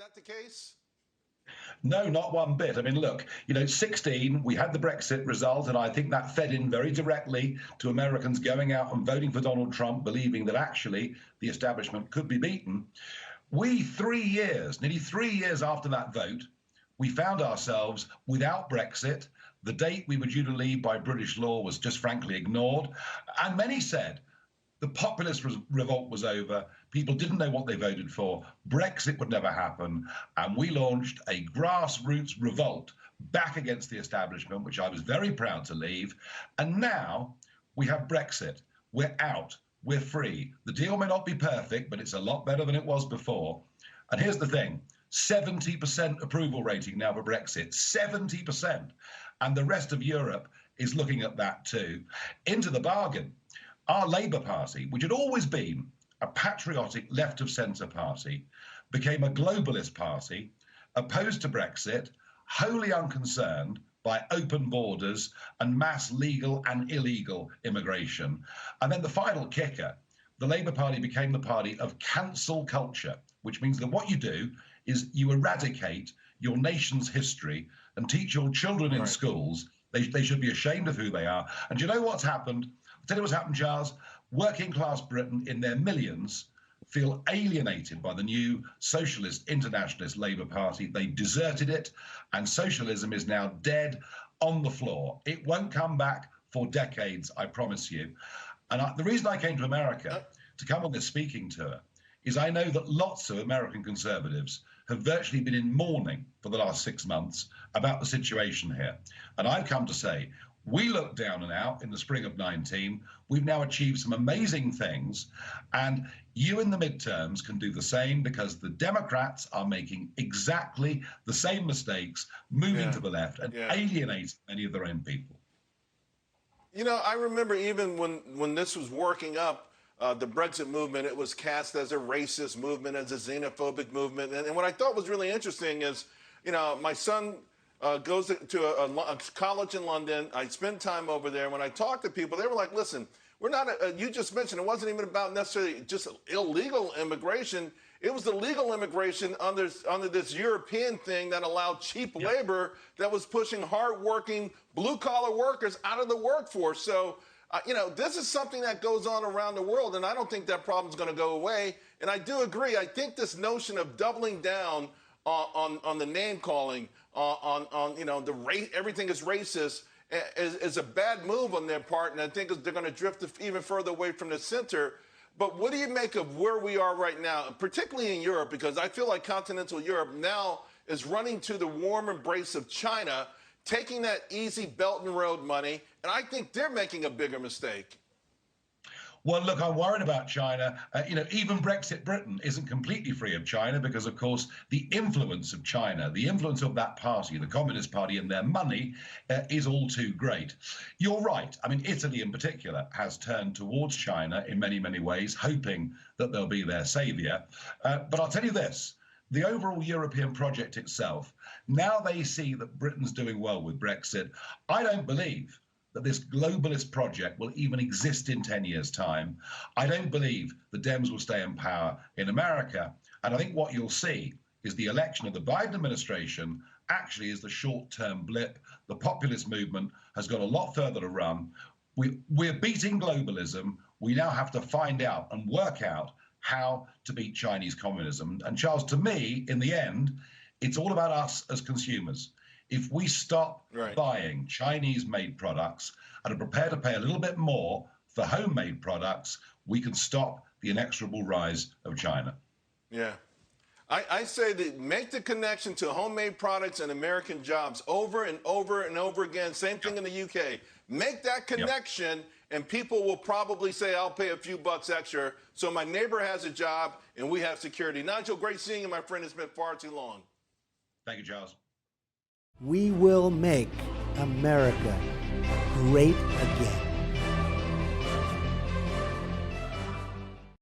that the case? No, not one bit. I mean, look, 16, we had the Brexit result, and I think that fed in very directly to Americans going out and voting for Donald Trump, believing that actually the establishment could be beaten. We, nearly 3 years after that vote, we found ourselves without Brexit. The date we were due to leave by British law was just frankly ignored. And many said the populist revolt was over. People didn't know what they voted for. Brexit would never happen. And we launched a grassroots revolt back against the establishment, which I was very proud to leave. And now we have Brexit. We're out. We're free. The deal may not be perfect, but it's a lot better than it was before. And here's the thing. 70% approval rating now for Brexit, 70%. And the rest of Europe is looking at that too. Into the bargain, our Labour Party, which had always been a patriotic left of centre party, became a globalist party, opposed to Brexit, wholly unconcerned by open borders and mass legal and illegal immigration. And then the final kicker, the Labour Party became the party of cancel culture, which means that what you do is you eradicate your nation's history and teach your children in schools. They should be ashamed of who they are. And do you know what's happened? I'll tell you what's happened, Charles. Working class Britain in their millions feel alienated by the new socialist internationalist Labour Party. They deserted it, and socialism is now dead on the floor. It won't come back for decades, I promise you. And the reason I came to America to come on this speaking tour is I know that lots of American conservatives have virtually been in mourning for the last 6 months about the situation here. And I've come to say, we looked down and out in the spring of 19. We've now achieved some amazing things. And you in the midterms can do the same, because the Democrats are making exactly the same mistakes, moving to the left and alienating many of their own people. I remember even when this was working up, the Brexit movement, it was cast as a racist movement, as a xenophobic movement. And what I thought was really interesting is, my son goes to a college in London. I spent time over there. When I talked to people, they were like, listen, we're not, you just mentioned it wasn't even about necessarily just illegal immigration. It was the legal immigration under this European thing that allowed cheap labor that was pushing hardworking blue-collar workers out of the workforce. So, this is something that goes on around the world, and I don't think that problem's going to go away. And I do agree. I think this notion of doubling down on the name calling, everything is racist, is a bad move on their part, and I think they're going to drift even further away from the center. But what do you make of where we are right now, particularly in Europe? Because I feel like continental Europe now is running to the warm embrace of China, taking that easy Belt and Road money, and I think they're making a bigger mistake. Well, look, I'm worried about China. Even Brexit Britain isn't completely free of China because, of course, the influence of China, the influence of that party, the Communist Party, and their money is all too great. You're right. I mean, Italy in particular has turned towards China in many, many ways, hoping that they'll be their savior. But I'll tell you this. The overall European project itself, now they see that Britain's doing well with Brexit. I don't believe that this globalist project will even exist in 10 years' time. I don't believe the Dems will stay in power in America. And I think what you'll see is the election of the Biden administration actually is the short-term blip. The populist movement has got a lot further to run. We're beating globalism. We now have to find out and work out how to beat Chinese communism. And Charles, to me, in the end, it's all about us as consumers. If we stop buying Chinese-made products and are prepared to pay a little bit more for homemade products, we can stop the inexorable rise of China. Yeah. I say that make the connection to homemade products and American jobs over and over and over again. Same thing in the UK. Make that connection, and people will probably say, I'll pay a few bucks extra so my neighbor has a job and we have security. Nigel, great seeing you, my friend. It's been far too long. Thank you, Charles. We will make America great again.